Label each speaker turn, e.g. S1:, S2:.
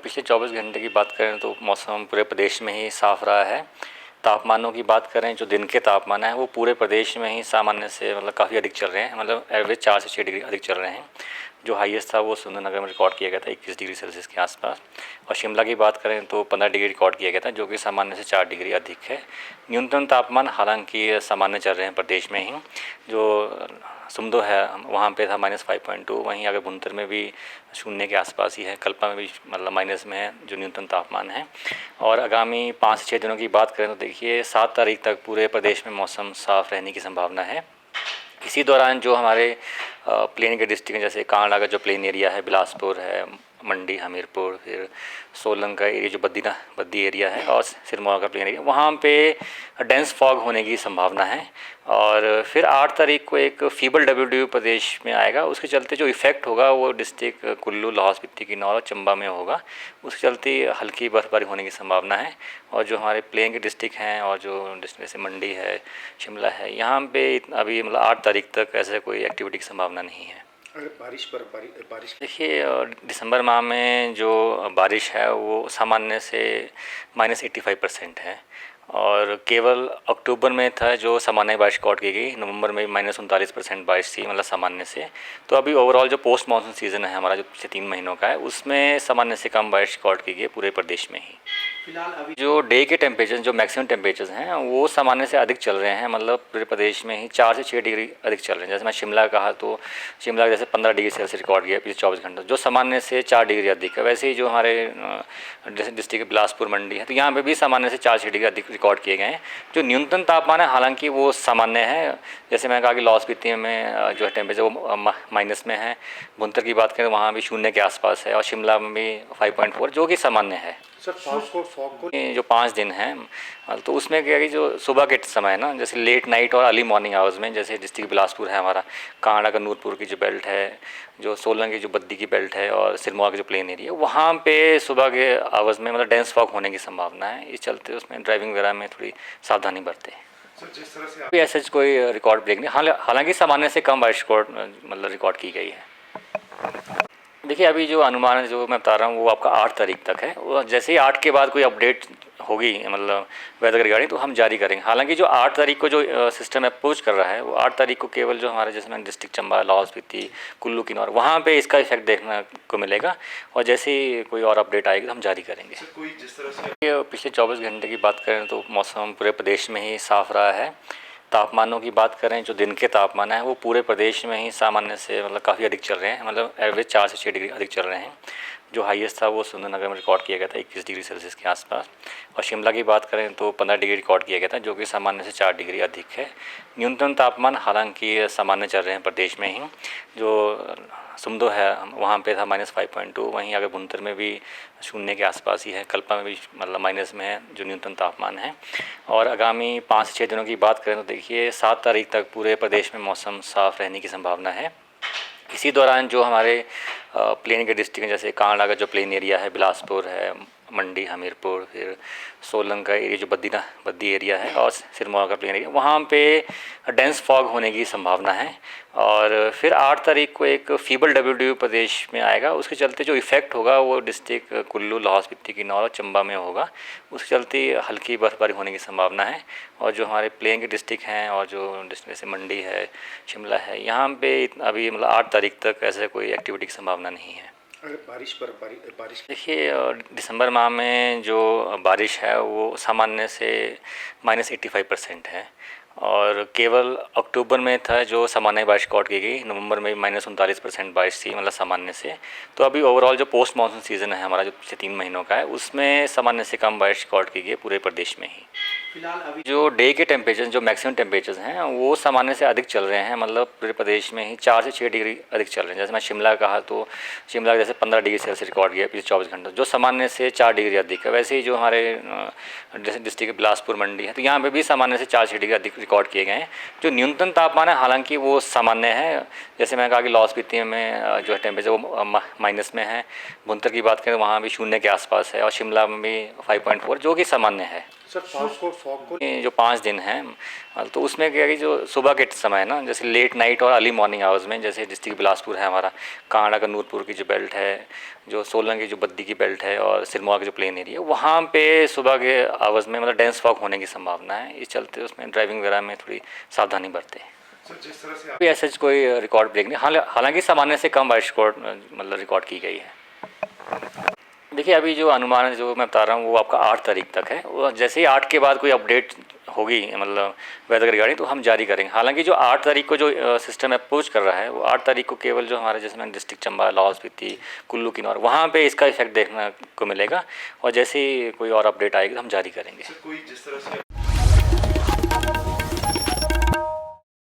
S1: पिछले 24 घंटे की बात करें तो मौसम पूरे प्रदेश में ही साफ़ रहा है। तापमानों की बात करें, जो दिन के तापमान है वो पूरे प्रदेश में ही सामान्य से काफ़ी अधिक चल रहे हैं, मतलब एवरेज 4 से 6 डिग्री अधिक चल रहे हैं। जो हाईएस्ट था वो सुंदरनगर में रिकॉर्ड किया गया था 21 डिग्री सेल्सियस के आसपास। और शिमला की बात करें तो 15 डिग्री रिकॉर्ड किया गया था, जो कि सामान्य से 4 डिग्री अधिक है। न्यूनतम तापमान हालांकि सामान्य चल रहे हैं प्रदेश में ही। जो सुमदो है वहाँ पे था -5.2, वहीं अगर बुनतर में भी शून्य के आसपास ही है, कल्पा में भी मतलब माइनस में है जो न्यूनतम तापमान है। और आगामी 5 से 6 दिनों की बात करें तो देखिए 7 तारीख तक पूरे प्रदेश में मौसम साफ़ रहने की संभावना है। इसी दौरान जो हमारे प्लेन के डिस्ट्रिक्ट हैं, जैसे कांगड़ा का जो प्लेन एरिया है, बिलासपुर है, मंडी, हमीरपुर, फिर सोलन का एरिया जो बद्दी एरिया है, और सिरमौर का प्लेन एरिया, वहाँ पे डेंस फॉग होने की संभावना है। और फिर 8 तारीख को एक फीबल डब्ल्यू प्रदेश में आएगा। उसके चलते जो इफ़ेक्ट होगा वो डिस्ट्रिक्ट कुल्लू, लाहौल स्पीति, किन्नौर और चंबा में होगा। उसके चलते हल्की बर्फबारी होने की संभावना है। और जो हमारे प्लेन के डिस्ट्रिक्ट हैं और जो डिस्ट्रिक्ट जैसे मंडी है, शिमला है, यहाँ पे अभी मतलब 8 तारीख तक ऐसे कोई एक्टिविटी की संभावना नहीं है।
S2: बारिश
S1: देखिए दिसंबर माह में जो बारिश है वो सामान्य से -85% है। और केवल अक्टूबर में था जो सामान्य बारिश रिकॉर्ड की गई। नवंबर में -39% बारिश थी, मतलब सामान्य से। तो अभी ओवरऑल जो पोस्ट मानसून सीज़न है हमारा, जो पिछले 3 महीनों का है, उसमें सामान्य से कम बारिश रिकॉर्ड की गई पूरे प्रदेश में ही।
S2: फिलहाल अभी
S1: जो डे के टेम्परेचर, जो मैक्सिमम टेम्परेचर्स हैं वो सामान्य से अधिक चल रहे हैं, मतलब पूरे प्रदेश में ही 4 से 6 डिग्री अधिक चल रहे हैं। जैसे मैं शिमला कहा तो शिमला जैसे 15 डिग्री सेल्सियस रिकॉर्ड किया पिछले 24 घंटों, जो सामान्य से 4 डिग्री अधिक है। वैसे ही जो हमारे डिस्ट्रिक्ट बिलासपुर, मंडी है, तो यहाँ पे भी सामान्य से 4 से 6 डिग्री अधिक रिकॉर्ड किए गए हैं। जो न्यूनतम तापमान है हालांकि वो सामान्य है। जैसे मैं कहा कि लाहौल स्पीति में जो है टेम्परेचर वो माइनस में है। बुनतर की बात करें वहाँ भी शून्य के आसपास है, और शिमला में भी 5.4, जो कि सामान्य है।
S2: सर फॉग को
S1: जो 5 दिन हैं तो उसमें क्या है कि जो सुबह के समय है ना, जैसे लेट नाइट और अर्ली मॉर्निंग आवर्स में, जैसे डिस्ट्रिक्ट बिलासपुर है हमारा, कांगड़ा का नूरपुर की जो बेल्ट है, जो सोलन की जो बद्दी की बेल्ट है, और सिरमौर का जो प्लेन एरिया, वहाँ पे सुबह के आवर्स में मतलब डेंस फॉग होने की संभावना है। इस चलते उसमें ड्राइविंग वगैरह में थोड़ी सावधानी बरतें।
S2: जिस तरह से
S1: कोई ऐसा कोई रिकॉर्ड ब्रेक नहीं, हालांकि सामान्य से कम बारिश रिकॉर्ड की गई है। देखिए अभी जो अनुमान है जो मैं बता रहा हूँ वो आपका 8 तारीख तक है। वो जैसे ही 8 के बाद कोई अपडेट होगी मतलब वेदर रिगार्डिंग, तो हम जारी करेंगे। हालांकि जो 8 तारीख को जो सिस्टम अप्रोच कर रहा है वो 8 तारीख को केवल जो हमारे जैसे डिस्ट्रिक्ट चंबा, लाहौल स्पीति, कुल्लू, किन्नौर, वहाँ पे इसका इफेक्ट देखने को मिलेगा। और जैसे ही कोई और अपडेट आएगी तो हम जारी करेंगे।
S2: कोई जिस तरह से
S1: पिछले 24 घंटे की बात करें तो मौसम पूरे प्रदेश में ही साफ़ रहा है। तापमानों की बात करें, जो दिन के तापमान है वो पूरे प्रदेश में ही सामान्य से काफ़ी अधिक चल रहे हैं, मतलब एवरेज 4 से 6 डिग्री अधिक चल रहे हैं। जो हाईएस्ट था वो सुंदरनगर में रिकॉर्ड किया गया था 21 डिग्री सेल्सियस के आसपास। और शिमला की बात करें तो 15 डिग्री रिकॉर्ड किया गया था, जो कि सामान्य से 4 डिग्री अधिक है। न्यूनतम तापमान हालांकि सामान्य चल रहे हैं प्रदेश में ही। जो सुमदो है वहाँ पे था -5.2, वहीं अगर बुनतर में भी शून्य के आसपास ही है, कल्पा में भी मतलब माइनस में है जो न्यूनतम तापमान है। और आगामी 5 से 6 दिनों की बात करें तो देखिए 7 तारीख तक पूरे प्रदेश में मौसम साफ़ रहने की संभावना है। इसी दौरान जो हमारे प्लेन के डिस्ट्रिक्ट हैं, जैसे कांगड़ा का जो प्लेन एरिया है, बिलासपुर है, मंडी, हमीरपुर, फिर सोलन का एरिया जो बद्दी एरिया है, और सिरमौर का प्लेन एरिया, वहाँ पे डेंस फॉग होने की संभावना है। और फिर 8 तारीख को एक फीबल डब्ल्यू प्रदेश में आएगा। उसके चलते जो इफ़ेक्ट होगा वो डिस्ट्रिक्ट कुल्लू, लाहौल स्पीति, किन्नौर और चंबा में होगा। उसके चलते हल्की बर्फबारी होने की संभावना है। और जो हमारे प्लेन के डिस्ट्रिक्ट हैं और जो डिस्ट्रिक्ट जैसे मंडी है, शिमला है, यहाँ पे अभी मतलब 8 तारीख तक ऐसे कोई एक्टिविटी की संभावना नहीं है।
S2: बारिश
S1: देखिए दिसंबर माह में जो बारिश है वो सामान्य से -85% है। और केवल अक्टूबर में था जो सामान्य बारिश रिकॉर्ड की गई। नवंबर में -39% बारिश थी, मतलब सामान्य से। तो अभी ओवरऑल जो पोस्ट मानसून सीज़न है हमारा, जो पिछले 3 महीनों का है, उसमें सामान्य से कम बारिश रिकॉर्ड की गई पूरे प्रदेश में ही।
S2: फिलहाल अभी
S1: जो डे के टेम्परेचर, जो मैक्सिमम टेम्परेचर्स हैं वो सामान्य से अधिक चल रहे हैं, मतलब पूरे प्रदेश में ही 4 से 6 डिग्री अधिक चल रहे हैं। जैसे मैं शिमला कहा तो शिमला जैसे 15 डिग्री सेल्सियस रिकॉर्ड किया पिछले 24 घंटों, जो सामान्य से 4 डिग्री अधिक है। वैसे ही जो हमारे डिस्ट्रिक्ट बिलासपुर, मंडी है, तो यहाँ पे भी सामान्य से 4 से 6 डिग्री अधिक रिकॉर्ड किए गए हैं। जो न्यूनतम तापमान है हालांकि वो सामान्य है। जैसे मैं कहा कि लाहौल स्पीति में जो है टेम्परेचर वो माइनस में है। बुनतर की बात करें वहाँ भी शून्य के आसपास है, और शिमला में भी 5.4, जो कि सामान्य है।
S2: सर फॉग को
S1: ये जो 5 दिन हैं तो उसमें क्या है कि जो सुबह के समय है ना, जैसे लेट नाइट और अर्ली मॉर्निंग आवर्स में, जैसे डिस्ट्रिक्ट बिलासपुर है हमारा, कांगड़ा का नूरपुर की जो बेल्ट है, जो सोलन की जो बद्दी की बेल्ट है और सिरमौर का जो प्लेन एरिया है, वहाँ पे सुबह के आवर्स में मतलब डेंस फॉग होने की संभावना है। इस चलते उसमें ड्राइविंग वगैरह में थोड़ी सावधानी बरतें।
S2: सर जिस तरह से
S1: कोई ऐसा कोई रिकॉर्ड ब्रेक नहीं, हालांकि सामान्य से कम बारिश मतलब रिकॉर्ड की गई है। देखिए अभी जो अनुमान है जो मैं बता रहा हूँ वो आपका 8 तारीख तक है। वो जैसे ही 8 के बाद कोई अपडेट होगी मतलब वेदर रिगार्डिंग तो हम जारी करेंगे। हालांकि जो 8 तारीख को जो सिस्टम अप्रोच कर रहा है वो 8 तारीख को केवल जो हमारे जैसे डिस्ट्रिक्ट चंबा, लाहौल स्पीति, कुल्लू, किन्नौर, वहाँ पे इसका इफेक्ट देखने को मिलेगा। और जैसे ही कोई और अपडेट आएगी तो हम जारी करेंगे।
S2: सर कोई जिस तरह से